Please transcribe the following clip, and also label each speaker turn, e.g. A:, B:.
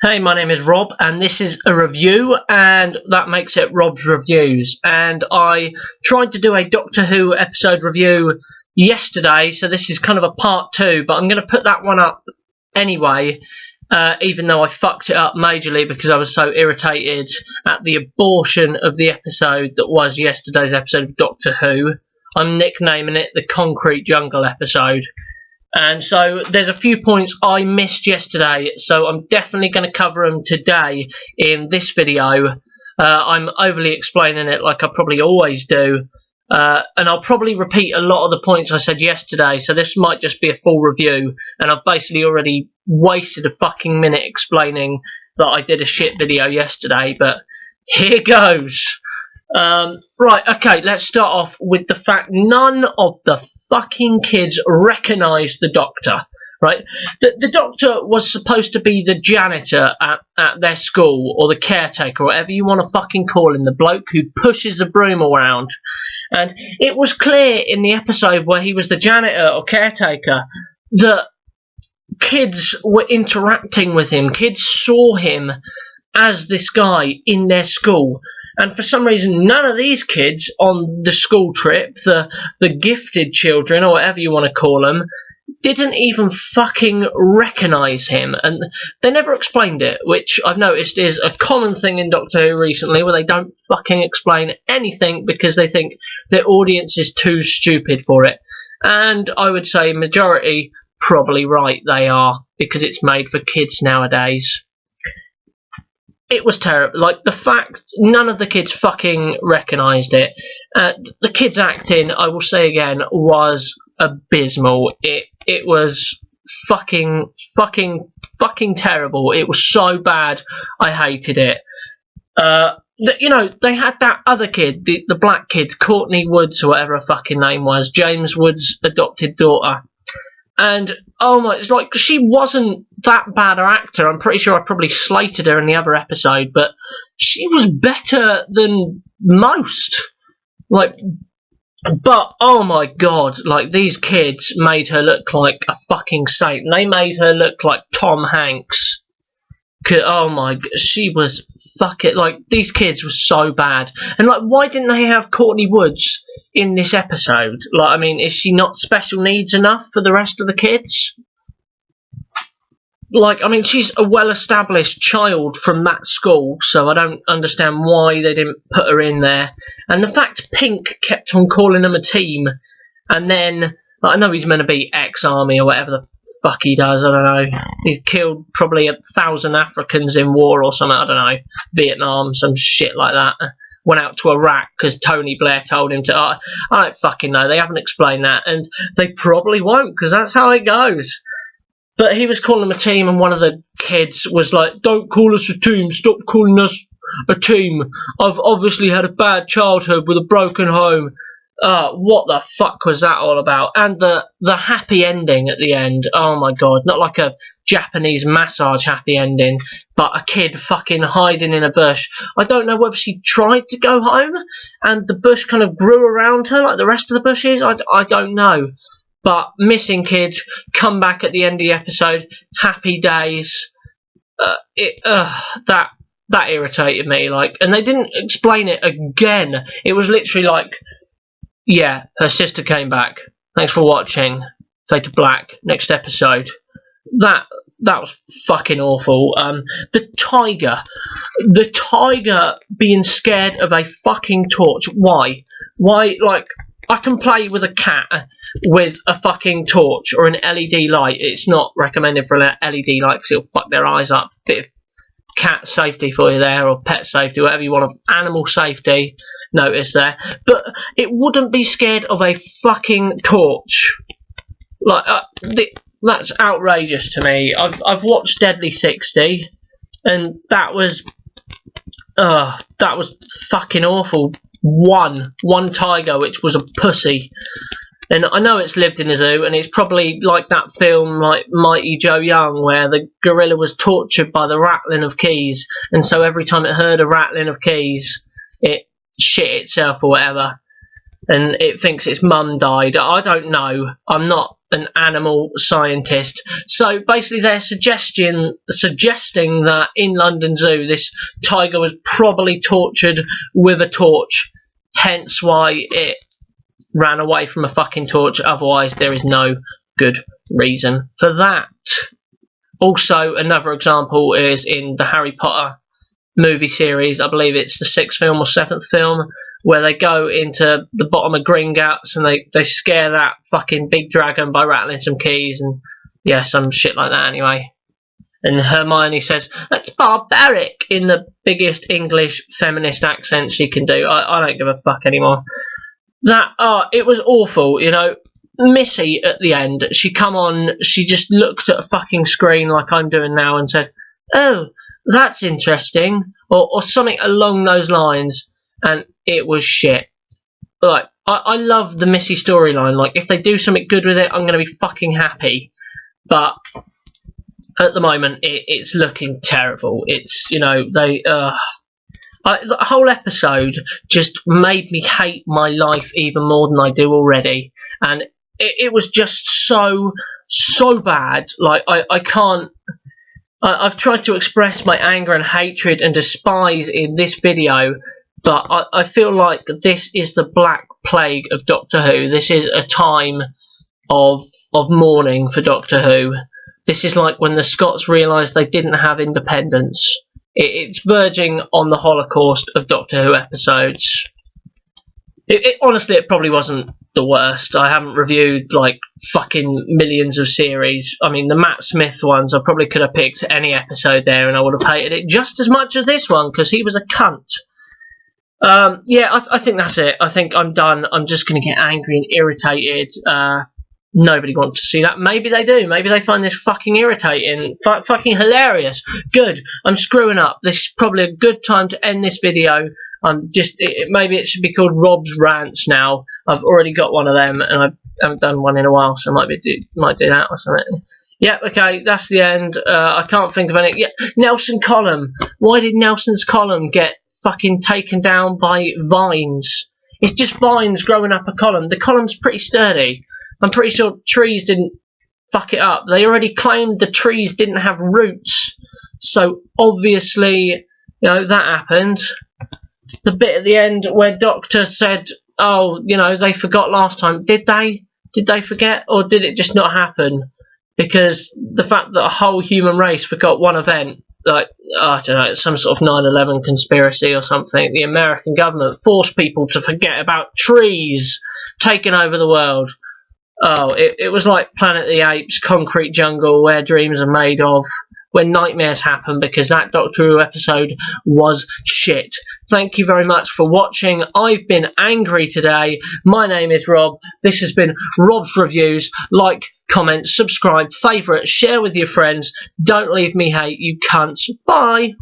A: Hey, my name is Rob, and this is a review, and that makes it Rob's Reviews. And I tried to do a Doctor Who episode review yesterday, so this is kind of a part two, but I'm going to put that one up anyway, even though I fucked it up majorly because I was so irritated at the abortion of the episode that was yesterday's episode of Doctor Who. I'm nicknaming it the Concrete Jungle episode. And so there's a few points I missed yesterday, so I'm definitely going to cover them today in this video. I'm overly explaining it like I probably always do, and I'll probably repeat a lot of the points I said yesterday, so this might just be a full review, and I've basically already wasted a fucking minute explaining that I did a shit video yesterday, but here goes. Right, okay, let's start off with the fact none of the fucking kids recognised the Doctor, right? The Doctor was supposed to be the janitor at their school, or the caretaker, or whatever you want to fucking call him, the bloke who pushes the broom around. And it was clear in the episode where he was the janitor or caretaker that kids were interacting with him. Kids saw him as this guy in their school. And for some reason, none of these kids on the school trip, the gifted children, or whatever you want to call them, didn't even fucking recognise him. And they never explained it, which I've noticed is a common thing in Doctor Who recently, where they don't fucking explain anything because they think their audience is too stupid for it. And I would say majority probably right they are, because it's made for kids nowadays. It was terrible. Like, the fact none of the kids fucking recognised it. The kids' acting, I will say again, was abysmal. It was fucking terrible. It was so bad, I hated it. You know, they had that other kid, the black kid, Courtney Woods, or whatever her fucking name was, James Woods' adopted daughter. And, oh my, it's like, she wasn't that bad an actor. I'm pretty sure I probably slated her in the other episode, but she was better than most. Like, but, oh my god, like, these kids made her look like a fucking saint. They made her look like Tom Hanks. Oh my god, she was like, these kids were so bad. And, like, why didn't they have Courtney Woods in this episode? Like, I mean, is she not special needs enough for the rest of the kids? Like, I mean, she's a well-established child from that school, so I don't understand why they didn't put her in there. And the fact Pink kept on calling them a team, and then, like, I know he's meant to be ex-army or whatever the fuck he does, I don't know. He's killed probably 1,000 Africans in war or something, I don't know. Vietnam, some shit like that. Went out to Iraq because Tony Blair told him to. I don't fucking know. They haven't explained that, and they probably won't, because that's how it goes. But he was calling them a team, and one of the kids was like, "Don't call us a team. Stop calling us a team. I've obviously had a bad childhood with a broken home." What the fuck was that all about? And the happy ending at the end, oh my god, not like a Japanese massage happy ending, but a kid fucking hiding in a bush. I don't know whether she tried to go home and the bush kind of grew around her like the rest of the bushes, I don't know. But missing kid, come back at the end of the episode, happy days. That irritated me, like, and they didn't explain it again. It was literally like, yeah, her sister came back. Thanks for watching. Fade to black. Next episode. That was fucking awful. The tiger being scared of a fucking torch. Why? Like, I can play with a cat with a fucking torch or an LED light. It's not recommended for an LED light because it'll fuck their eyes up. Bit of cat safety for you there, or pet safety, whatever you want, animal safety notice there. But it wouldn't be scared of a fucking torch. Like, that's outrageous to me. I've watched Deadly 60, and that was fucking awful. One tiger, which was a pussy. And I know it's lived in a zoo, and it's probably like that film, like Mighty Joe Young, where the gorilla was tortured by the rattling of keys, and so every time it heard a rattling of keys, it shit itself or whatever. and it thinks its mum died. I don't know. I'm not an animal scientist. So basically they're suggesting that in London Zoo this tiger was probably tortured with a torch, hence why it ran away from a fucking torch. Otherwise there is no good reason for that. Also, another example is in the Harry Potter movie series. I believe it's the 6th film or 7th film, where they go into the bottom of Gringotts and they scare that fucking big dragon by rattling some keys and yeah, some shit like that anyway. And Hermione says, "That's barbaric," in the biggest English feminist accent she can do. I don't give a fuck anymore. It was awful, you know. Missy at the end, she come on, she just looked at a fucking screen like I'm doing now and said, "Oh, that's interesting," or something along those lines, and it was shit. Like, I love the Missy storyline. Like, if they do something good with it, I'm going to be fucking happy. But at the moment, it's looking terrible. It's, you know, the whole episode just made me hate my life even more than I do already, and it was just so bad. Like, I can't. I've tried to express my anger and hatred and despise in this video, but I feel like this is the Black Plague of Doctor Who. This is a time of mourning for Doctor Who. This is like when the Scots realised they didn't have independence. It's verging on the Holocaust of Doctor Who episodes. Honestly, it probably wasn't the worst. I haven't reviewed like fucking millions of series. I mean, the Matt Smith ones, I probably could have picked any episode there and I would have hated it just as much as this one, because he was a cunt. Yeah, I think that's it. I think I'm done. I'm just going to get angry and irritated. Nobody wants to see that. Maybe they do. Maybe they find this fucking irritating. Fucking hilarious. Good. I'm screwing up. This is probably a good time to end this video. Maybe it should be called Rob's Rants now. I've already got one of them, and I haven't done one in a while, so I might do that or something. Yeah, okay, that's the end. I can't think of any. Yeah, Nelson Column. Why did Nelson's column get fucking taken down by vines? It's just vines growing up a column. The column's pretty sturdy. I'm pretty sure trees didn't fuck it up. They already claimed the trees didn't have roots, so obviously, you know, that happened. The bit at the end where Doctor said, "Oh, you know, they forgot last time." Did they? Did they forget, or did it just not happen? Because the fact that a whole human race forgot one event, like, I don't know, it's some sort of 9/11 conspiracy or something. The American government forced people to forget about trees taking over the world. Oh, it was like Planet of the Apes, Concrete Jungle, Where Dreams Are Made Of, when nightmares happen, because that Doctor Who episode was shit. Thank you very much for watching. I've been angry today. My name is Rob. This has been Rob's Reviews. Like, comment, subscribe, favourite, share with your friends. Don't leave me hate, you cunts. Bye.